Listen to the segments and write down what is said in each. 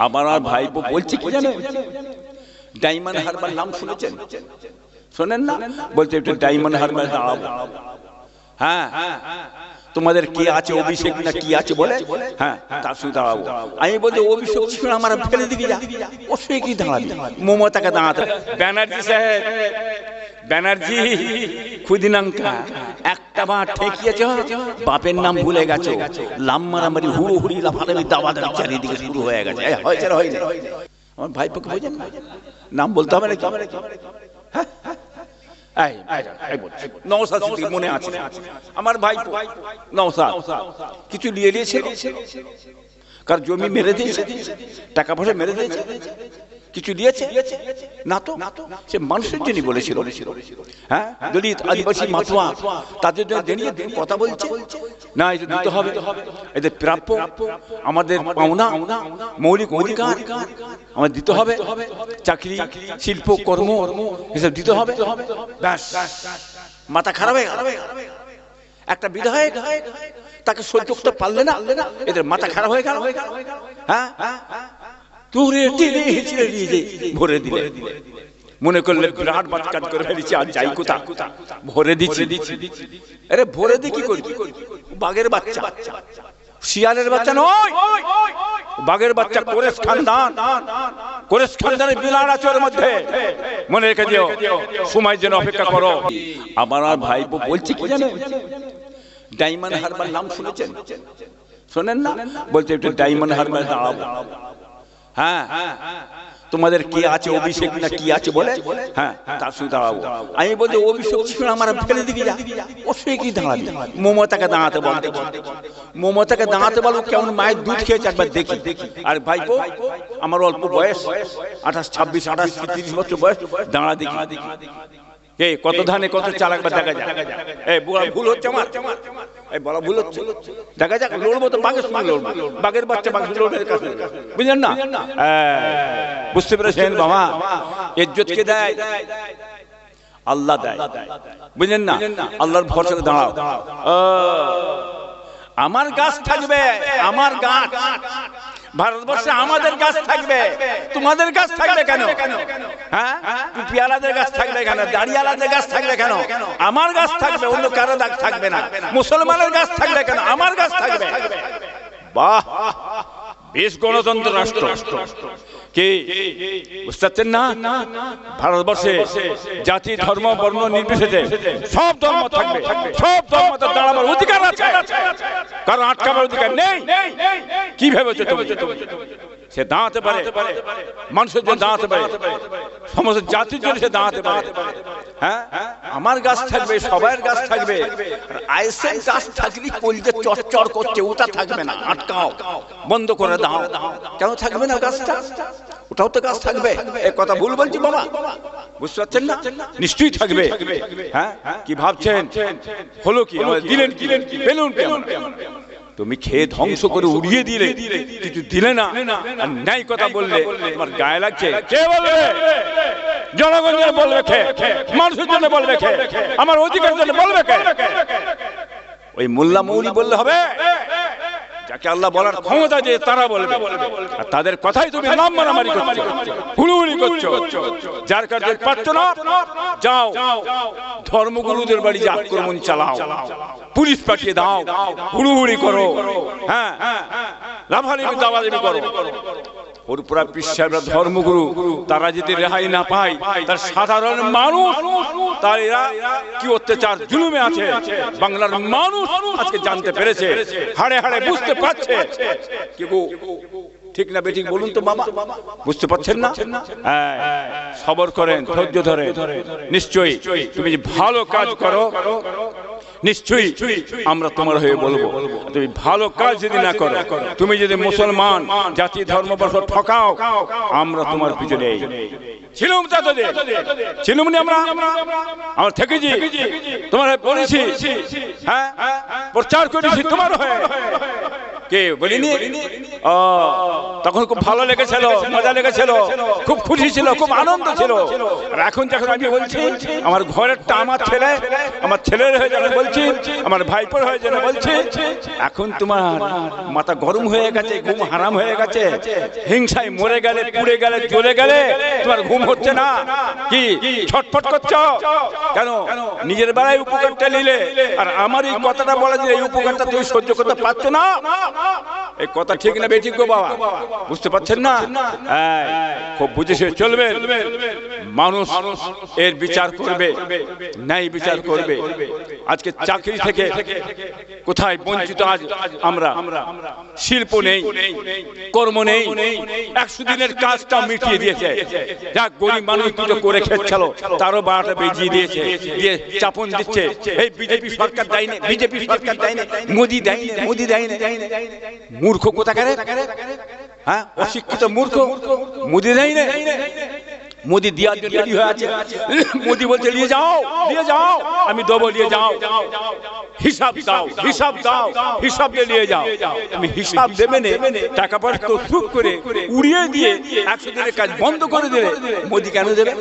আমার আর ভাইপো বলছে কি জানেন, ডায়মন্ড হারবার নাম শুনেছেন? শোনেন না? বলছে একটু ডায়মন্ড হারবার দাঁড়াবো। হ্যাঁ, তোমাদের কি আছে, অভিষেক না কি আছে বলে, হ্যাঁ তার সঙ্গে দাঁড়াবো। আমি বলছি অভিষেক ছিল আমার ফেলে দিকে যা, ও সে কি দাঁড়াবি, মমতাকে দাঁড়াতে। ব্যানার্জি সাহেব, ব্যানার্জি খুদিনাঙ্কা একটা বার ঠেকিয়েছ, বাপের নাম ভুলে গেছো, লাম মারামারি হুড়ো হুড়ি লাফালাফি দাবাদাবি চারিদিকে শুরু হয়ে গেছে। হয়েছে হয়নি? আমার ভাইপোকে বোঝেন না, নাম বলতে হবে নাকি? নওশাদ সিদ্দিকী মনে আছে আমার ভাইপো, নওশাদ কিছু নিয়ে নিয়েছিল, কার জমি মেরে দিয়েছে, টাকা পয়সা মেরে দিয়েছে, কিছু দিয়েছে না তো, সে মানুষের জন্য বলেছিল। হ্যাঁ, দলিত আদিবাসী মাতোয়া তাদের জন্য জানিয়ে কথা বলছে না, এটা দিতে হবে, এদের প্রাপ্য, আমাদের পাওনা, মৌলিক অধিকার আমাদের দিতে হবে, চাকরি শিল্প কর্ম এসব দিতে হবে। ব্যাস মাথা খারাপ হয়ে গেল। একটা বিধায়ক তাকে সহ্য করতে পারলে না, এদের মাথা খারাপ হয়ে গেল। হ্যাঁ, ভরে দিলে, মনে করলে বিরাট বাদ কাজ করে ফেলেছি, আর যাই কোথা ভরে দিচ্ছি। আরে ভরে দিয়ে কি করবি? বাঘের বাচ্চা, শিয়ালের বাচ্চা নয়, বাঘের বাচ্চা। কোরেশ খানদান, কোরেশ খানদানের বিলার আছে ওর মধ্যে, মনে রেখে দিও, সময় যেন অপেক্ষা করো। আমার আর ভাইপো বলছে কি জানেন, ডায়মন্ড হারবার নাম শুনেছেন? শোনেন না? বলছে একটু ডায়মন্ড হারবার দাঁড়াবো। হ্যাঁ, তোমাদের কি আছে, অভিষেক না কি আছে বলে, হ্যাঁ তার সঙ্গে দাঁড়াবো। আমি বলছি অভিষেক ছিল আমার ফেলে দিকে যা, ও সে কি দাঁড়াবি, মমতাকে দাঁড়াতে বল, মমতাকে দাঁড়াতে বলবো, কেমন মায়ের দুধ খেয়েছে একবার দেখি। আর ভাইপো আমার অল্প বয়স, 28, 26, 28, 30 বছর বয়স, দাঁড়া দেখি কত ধানে কত চাল, একবার দেখা যাক। ভুল হচ্ছে আমার, বলা ভুল হচ্ছে, দেখা যাক। লড়বো তো বাঘের সঙ্গে লড়বো, বাঘের বাচ্চা বাঘের লড়বে, বুঝলেন না? বুঝতে পেরেছেন বাবা? ইজ্জত কে দেয়? আল্লাহ দেয়, বুঝলেন না? আল্লাহর ভরসায় দাঁড়াও। আমার গাছ থাকবে, আমার গাছ, ভারতবর্ষে আমাদের গাছ থাকবে, তোমাদের গাছ থাকবে কেন? হ্যাঁ, টুপিওয়ালাদের গাছ থাকবে কেন? দাড়িওয়ালাদের গাছ থাকবে কেন? আমার গাছ থাকবে, অন্য কারো গাছ থাকবে না। মুসলমানের গাছ থাকবে কেন? আমার গাছ থাকবে। বাহ, বেশ গণতন্ত্র রাষ্ট্র। কি বুঝতে পারছেন না? ভারতবর্ষে জাতি ধর্ম বর্ণ নির্বিশেষে সব ধর্ম থাকবে, সব ধর্মতে দাঁড়াবার অধিকার আছে, কারণ আটকাবার অধিকার নেই। কি ভেবেছো তুমি? সে দাঁড়াতে পারে, মানুষের জন্য দাঁড়াতে পারে, সমস্ত জাতির জন্য সে দাঁড়াতে পারে। হ্যাঁ, আমার গাছ থাকবে, সবার গাছ থাকবে। আইসেন গাছ থাকলে কলজে চরচর করছে, ওটা থাকবে না, আটকাও, বন্ধ করে দাও। কেন থাকবে না গাছটা? ওটাও তো গাছ থাকবে। এই কথা ভুল বলছি বাবা, বুঝতে পারছেন না? নিশ্চয়ই থাকবে। হ্যাঁ, কি ভাবছেন? হলো কি, দিলেন কি, পেলুন কেমন? তুমি খেয়ে ধ্বংস করে উড়িয়ে দিলে, কিছু দিলে না, আর ন্যায় কথা বললে তোমার গায়ে লাগছে। কে বলবে? জনগণ যেন বলবে কে? মানুষের জন্য বলবে কে? আমার অধিকার জন্য বলবে কে? ওই মোল্লা মৌলী বললে হবে? যাকে আল্লাহ বলার ক্ষমতা যে তারা বলবে, আর তাদের কথাই তুমি নাম মারামারি করছো, হুড়ুহুড়ি করছো। যার কাছে পাচ্ছ না, যাও ধর্মগুরুদের বাড়ি যে আক্রমণ চালাও, পুলিশ পাঠিয়ে দাও, হুড়ুহুড়ি করো, হ্যাঁ লাফালাফি দাবাদাবি করো। ওর পুরা পিসাবরা ধর্মগুরু, তারা যদি রেহাই না পায়, তার সাধারণ মানুষ, তার এরা কি অত্যাচার জুলুমে আছে, বাংলার মানুষ আজকে জানতে পেরেছে, হাড়ে হাড়ে বুঝতে পারছে। কি গো, ঠিক না বেঠিক বলুন তো বাবা? বুঝতে পারছেন না? হ্যাঁ, সবর করেন, ধৈর্য ধরে। নিশ্চয়ই তুমি যে ভালো কাজ করো, নিশ্চয়ই আমরা তোমার হয়ে বলবো। তুমি ভালো কাজ যদি না করো, তুমি যদি মুসলমান জাতি ধর্ম বর্ষ ঠকাও, আমরা তোমার পিছনে ছিলুম, ছিলুম নি আমরা থেকেছি, তোমার বলেছি, হ্যাঁ প্রচার করেছি তোমার হয়ে। কে বলিনি? তখন খুব ভালো লেগেছিল, মজা লেগেছিল, খুব খুশি ছিল, খুব আনন্দ ছিল। আর এখন যখন আমি বলছি আমার ঘরেরটা আমার ছেলের হয়ে যাবে বলছি, আমার ভাইপোর হয়ে যাবে বলছি, এখন তোমার মাথা গরম হয়ে গেছে, ঘুম হারাম হয়ে গেছে। হিংসায় মরে গেলে, পুড়ে গেলে, জ্বলে গেলে তোমার ঘুম হচ্ছে না, কি ছটফট করছো কেন? নিজের বেলায় উপকারটা নিলে, আর আমার এই কথাটা বলা যে এই উপকারটা তুমি সহ্য করতে পারছো না, এই কথা ঠিক না বেঠিক গো বাবা? বুঝতে পারছেন না? খুব বুঝে সে চলবে। মানুষ এর বিচার করবে, ন্যায় বিচার করবে। আজকে চাকরি থেকে কোথায় বঞ্চিত আজ আমরা, শিল্প নেই, কর্ম নেই, 100 দিনের কাজটা মিটিয়ে দিয়েছে। যা গরিব মানুষ দুটো করে খেচ্ছিল তারও 12টা বেজিয়ে দিয়েছে, দিয়ে চাপন দিচ্ছে। এই বিজেপি সরকার দেয়নি, বিজেপি সরকার দেয়নি, মোদি দেয়নি, মোদি দেয়নি। মূর্খ কোথাকারে, হ্যাঁ অশিক্ষিত মূর্খ। মোদি দেয়নি, মোদি দেওয়ার জন্য রেডি হয়ে আছে। মোদি বলছে নিয়ে যাও, নিয়ে যাও, আমি দেবো, নিয়ে যাও, হিসাব দাও, হিসাব দাও, হিসাব দিয়ে নিয়ে যাও। তুমি হিসাব দেবে না, টাকা পয়সা তো চুপ করে উড়িয়ে দিয়ে 100 দিনের কাজ বন্ধ করে দেবে। মোদি কেন দেবে?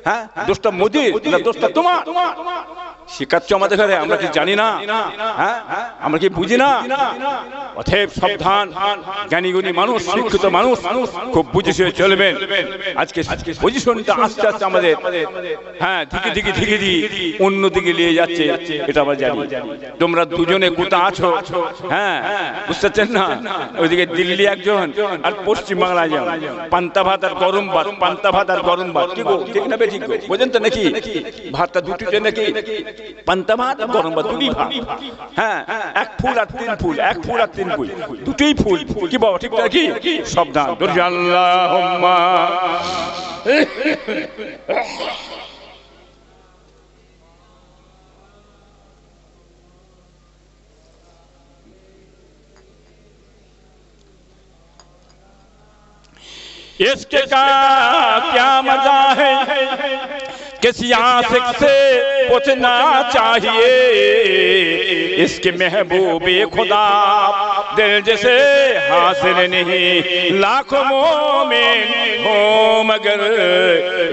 হ্যাঁ, দোষটা মোদির না দোষটা তোমার? শিখাচ্ছ আমাদের ঘরে, আমরা কি জানি না? হ্যাঁ, আমরা কি বুঝি না? অতএব সাবধান, জ্ঞানীগুণী মানুষ, শিক্ষিত মানুষ খুব বুঝে চলবেন। আজকে পজিশনটা আস্তে আস্তে আমাদের হ্যাঁ দিকে দিকে দিকে দিয়ে অন্যদিকে নিয়ে যাচ্ছে, এটা আমরা জানি। তোমরা দুজনে কোথা আছো, হ্যাঁ বুঝতে পারছেন না? ওইদিকে দিল্লি একজন আর পশ্চিম বাংলায় যাও, পান্তা ভাত আর গরম ভাত, পান্তা ভাত আর গরম ভাত, ঠিক ঠিক না বেঠিক? বোঝেন তো নাকি? ভাতটা দুটিতে নাকি পান্তা ভাত আর গরম ভাত, দুটি ভাত। হ্যাঁ, 1 ফুল আর 3 ফুল, 1 ফুল আর 3 ফুল, দুটোই ফুল কি বাবা, ঠিক নাকি? সাবধান, আল্লাহুম্মা इसके का क्या मजा है, किसी आशिक से पूछना चाहिए। इसके महबूबे खुदा दिल जैसे हासिल नहीं, लाखों मोमिन हो मगर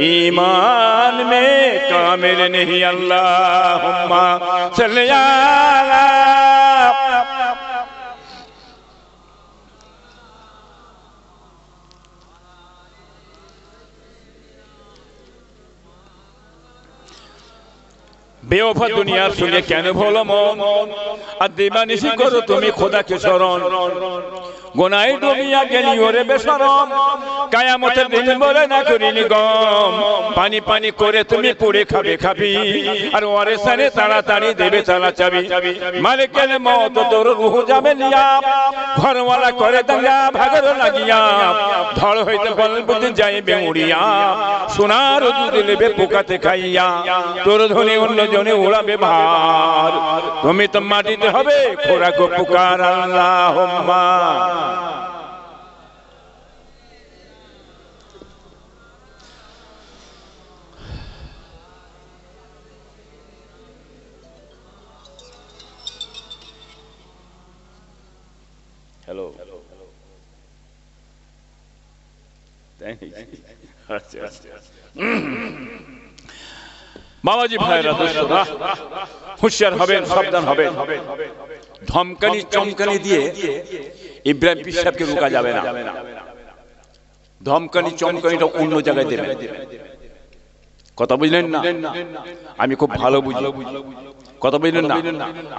ईमान में कामिल नहीं। अल्लाहुम्मा सल्ली अला বেওফা দুনিয়ার সঙ্গে কেন ভোলো মন, আর দিবানিশি করো তুমি খোদাকে স্মরণ। গোনায় ডুবিয়া গেলি ওরে বেশরম, কিয়ামতের দিন বলে না করিনি গম। পানি পানি করে তুমি পুড়ে খাবে খাবি, আর ওরে সানে তাড়াতাড়ি দেবে তালা চাবি। মালিকের মত তোর রূহ যাবে লিয়া, ঘরওয়ালা করে দাঙ্গা ভাগর লাগিয়া। ধড় হইতে বলবুদ যাইবে উড়িয়া, সোনার দুধ নেবে পোকাতে খাইয়া। তোর ধনে অন্য জনে উড়াবে ভার, তুমি তো মাটিতে হবে খোরাক পুকার। আল্লাহুম্মা হ্যালো বাবাজি ভাইরা, দোস্তরা হুঁশিয়ার হবেন, সাবধান হবেন। ধমকানি চমকানি দিয়ে ইব্রাহিম পীর সাহেবকে রোকা যাবে না। ধমকানি চমকানিটা অন্য জায়গায় দেবেন। কথা বুঝলেন না? আমি খুব ভালো বুঝি, কথা বুঝলেন না?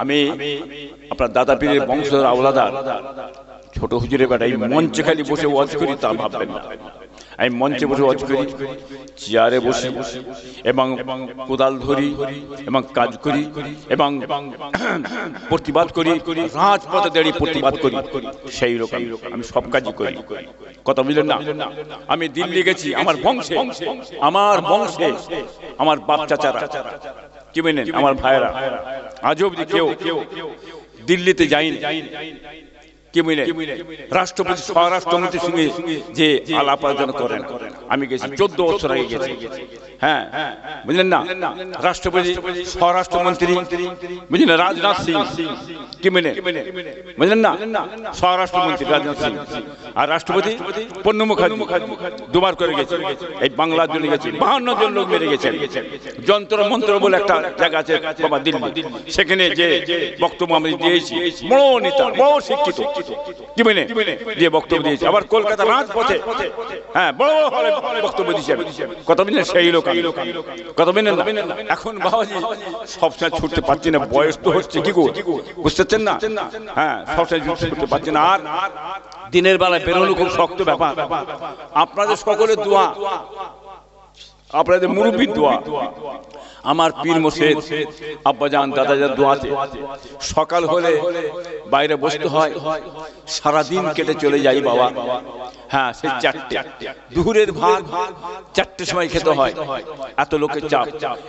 আমি আপনার দাদা পীরের বংশধর আওলাদার, ছোট হুজুরের বেটা। এই মঞ্চে খালি বসে ওয়াজ করি তা ভাববেন না। আমি মঞ্চে বসে ওয়াজ করি, চেয়ারে বসি এবং কোদাল ধরি এবং কাজ করি এবং প্রতিবাদ করি, রাজপথে দাঁড়িয়ে প্রতিবাদ করি। সেই রকম আমি সব কাজই করি। কথা বুঝলেন না? আমি দিল্লি গেছি, আমার বংশে, আমার বংশে আমার বাপ চাচারা, কি বলেন আমার ভাইয়েরা, আজও অবধি কেউ দিল্লিতে যায়নি। কি বুঝলেন? রাষ্ট্রপতি স্বরাষ্ট্রমন্ত্রীর সঙ্গে যে আলাপ আলোচনা করেন, আমি গেছি 14 বছর আগে গেছি। হ্যাঁ, বুঝলেন না? রাষ্ট্রপতি, স্বরাষ্ট্রমন্ত্রী, বুঝলেন, রাজনাথ সিং, কি মানে, বুঝলেন না? স্বরাষ্ট্রমন্ত্রী রাজনাথ সিং আর রাষ্ট্রপতি প্রণব মুখার্জি দুবার করে গেছে। এই বাংলার জন্য গেছে, 52 জন লোক মেরে গেছেন। যন্ত্র মন্ত্র বলে একটা জায়গা আছে বাবা দিল্লি, সেখানে যে বক্তব্য আমি দিয়েছি, বড় নেতা, বড় শিক্ষিত, কি মানে, যে বক্তব্য দিয়েছে। আবার কলকাতা রাজপথে, হ্যাঁ, বড় হলে বক্তব্য দিয়েছেন। কত দিন সেই লোক, কত দিন না। এখন বাবাজি সবসময় ছুটতে পারছি না, বয়স তো হচ্ছে, কি গো, বুঝতে পারছেন না? হ্যাঁ, সবসময় ছুটতে পারছি না। আর দিনের বেলায় বেরোনো খুব শক্ত ব্যাপার। আপনাদের সকলের দোয়া, আপনাদের মুরব্বীর দোয়া, আমার পীর মুর্শিদ আব্বাজান দাদাজান দোয়াতে সকাল হলে বাইরে বসতে হয়, সারাদিন কেটে চলে যাই বাবা। হ্যাঁ, সেই 4টে দুপুরের ভাত 4টের সময় খেতে হয়। এত লোকের চাপ।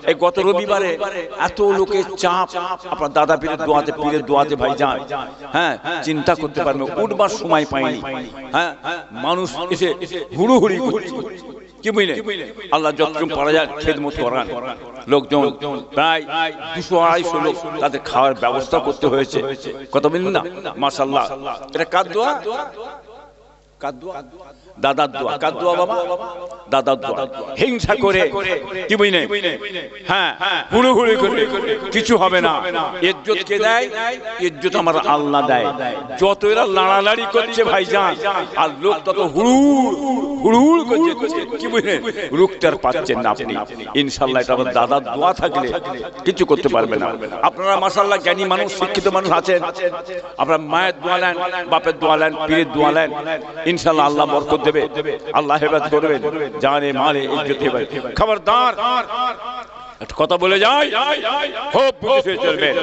এই গত রবিবারে এত লোকের চাপ, আপনার দাদা পীরের দোয়াতে ভাই যান। হ্যাঁ, চিন্তা করতে পারবেন, উঠবার সময় পাইনি। হ্যাঁ, মানুষ এসে হুড়োহুড়ি করছে, কি বুঝলেন? আল্লাহ যতটুকু পারা যায় খেদমত করান। লোকজন প্রায় 200-250 লোক, তাদের খাওয়ার ব্যবস্থা করতে হয়েছে। কথা বললেন না? মাশাআল্লাহ। এটা কার দোয়া? কার দোয়া? দাদার দোয়া। কার দোয়া বাবা? দাদার দোয়া। হিংসা করে, কি বুঝলেন? হ্যাঁ, হুড়োহুড়ি করে কিছু হবে না। ইজ্জত কে দেয়? ইজ্জত আমার আল্লাহ দেয়। যত এরা লাড়ালাড়ি করছে ভাইজান, আর লোক তত হুড়ুহুড় করছে, কি বুঝলেন? রুখটার পাচ্ছেন না আপনি। ইনশাআল্লাহ এটা আমার দাদার দোয়া থাকলে কিছু করতে পারবে না। আপনারা মাশাআল্লাহ জ্ঞানী মানুষ, শিক্ষিত মানুষ আছেন। আপনারা মায়ের দোয়া নেন, বাপের দোয়া নেন, পীরের দোয়া নেন। ইনশাআল্লাহ আল্লাহ বরকত দেবে, আল্লাহ হেফাজত করবেন, জানে মালে ইজ্জত হবে। খবরদার, একটা কথা বলে যাই, খুব বুঝে চলবেন।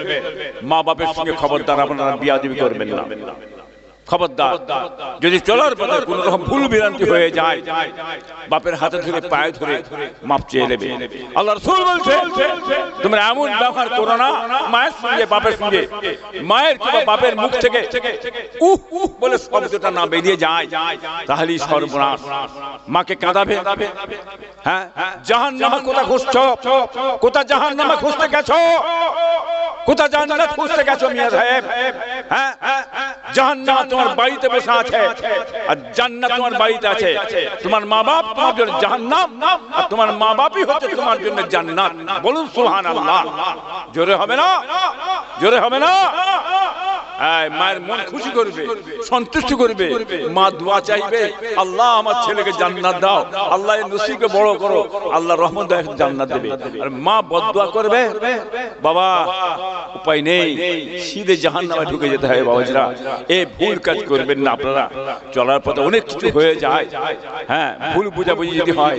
মা বাপের সঙ্গে খবরদার আপনারা বিয়াদবি করবেন না। খবরদার, যদি চলার পথে কোন রকম ভুল বিভ্রান্তি হয়ে যায়, বাপের হাতে ধরে পায়ে ধরে মাপ চেয়ে নেবে। আল্লাহ রাসূল বলছেন, তোমরা এমন ব্যবহার করো না মায়ের সঙ্গে, বাপের সঙ্গে, মায়ের কিংবা বাপের মুখ থেকে উহ উহ বলে শব্দটা না বেরিয়ে যায়, তাহলেই সর্বনাশ। মাকে কাঁদাবে। হ্যাঁ, জাহান্নামে কোথা খুঁজছো? কোথা জাহান্নামে খুঁজতে গেছো? কোথা জান্নাত খুঁজতে গেছো মিয়া সাহেব? হ্যাঁ, জাহান্নাম তোমার বাড়িতে বসে আছে আর জান্নাত তোমার বাড়িতে আছে। তোমার মা বাপ তোমার জন্য জাহান্নাম, আর তোমার মা বাপই হচ্ছে তোমার জন্য জান্নাত। বলুন সুবহানাল্লাহ। জোরে হবে না? জোরে হবে না? মায়ের মন খুশি করবে, সন্তুষ্টি করবে। মা দোয়া চাইবে, আল্লাহ আমার ছেলেকে জান্নাত দাও, আল্লাহ এর নসিবকে বড় করো, আল্লাহ রহমত দাও, জান্নাত দেবে। আর মা বদদোয়া করবে, বাবা উপায় নেই, সিধে জাহান্নামে ঢুকে যেতে হয়। বাবাজিরা, এই ভুল কাজ করবেন না আপনারা। চলার পথে অনেক কিছু হয়ে যায়। হ্যাঁ, ভুল বুঝাবুঝি যদি হয়,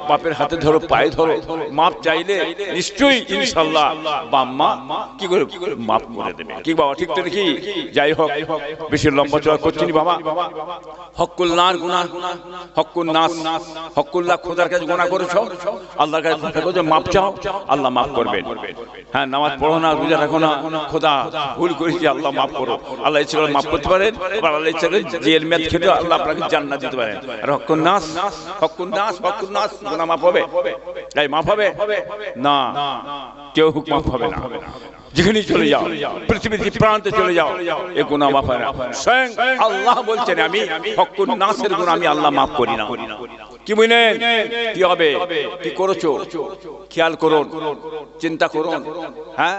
বাপের হাতে ধরো, পায়ে ধরো, মাপ চাইলে নিশ্চয়ই ইনশাআল্লাহ বাম্মা কি করে মাপ করে দেবে। কি বাবা, ঠিক তো নাকি? যাই হোক, বেশি লম্বা চড়া করছি না বাবা। হকুল্লাহর গুনাহ, হকুন্নাস, হকুল্লাহ, খোদার কাছে গুনাহ করেছো, আল্লাহর কাছে মাপ চাও, আল্লাহ মাফ করবেন। হ্যাঁ, নামাজ পড়ো না, রোজা রাখো না, খোদা ভুল করেছি, আল্লাহ মাফ করো। আল্লাহ ইচ্ছা করে মাফ করতে পারেন, আবার আল্লাহ ইচ্ছা করে জেল মেয়াদ খেতে আল্লাহ আপনাকে জান্নাত দিতে পারেন। আর হকুন্নাস, হকুন্নাস, হকুন্নাস, গুনাহ মাফ হবে? তাই মাফ হবে না, কেউ মাফ হবে না। যেখানে চলে যাও, পৃথিবীর প্রান্তে চলে যাও, এ গুনাহ মাফ হয় না। স্বয়ং আল্লাহ বলছেন, আমি হকুন্নাসের গুনাহ আমি আল্লাহ মাফ করি না। কি বুঝলেন? কি হবে, কি করেছো খেয়াল করুন, চিন্তা করুন। হ্যাঁ,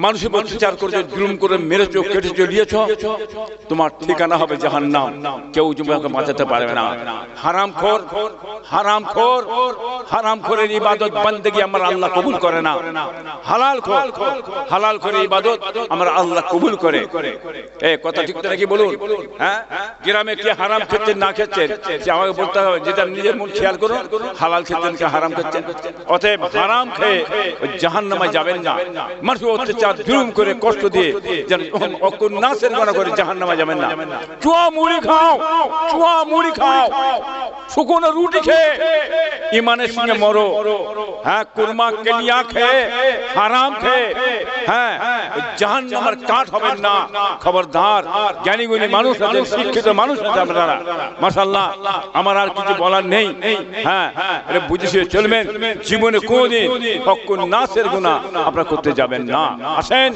মানুষের অত্যাচার করেছো, জুলুম করে মেরেছো, কেটেছো, দিয়েছো, তোমার ঠিকানা হবে জাহান্নাম। কেউ তোমাকে বাঁচাতে পারবে না। হারামখোর, হারামখোর, হারামখোরের ইবাদত বন্দেগী আমার আল্লাহ কবুল করে না। হালালখোর, হালালখোরের ইবাদত আমার আল্লাহ কবুল করে। এই কথা ঠিক তো নাকি বলুন? হ্যাঁ, গ্রামে কি হারাম খেতেন না খেতেন সে আমাকে বলতে হবে। যেটা নিজের মন খেয়াল করুন, হালাল খেতেন কি হারাম খেতেন। অতএব হারাম খেয়ে জাহান্নামে যাবেন না। মানুষ অত্যাচার জুলুম করে কষ্ট দিয়ে যেন অকুন্নাসের গুনাহ করে জাহান্নামে যাবেন না। চুয়া মুড়ি খাও শুকনো রুটি খেয়ে ইমানের সঙ্গে মরো। হ্যাঁ, কুরমা কেলিয়া খেয়ে হারাম খেয়ে হ্যাঁ জাহান্নামের কাঠ হবেন না। খবরদার, জ্ঞানী গুণী মানুষ আছেন, শিক্ষিত মানুষ আছেন আপনারা, মাশাআল্লাহ। আমার আর কিছু বলার নেই। হ্যাঁ, এটা বুঝে চলবেন। জীবনে কোনদিন হকুন নাসের গুনাহ আপনারা করতে যাবেন না। আসেন।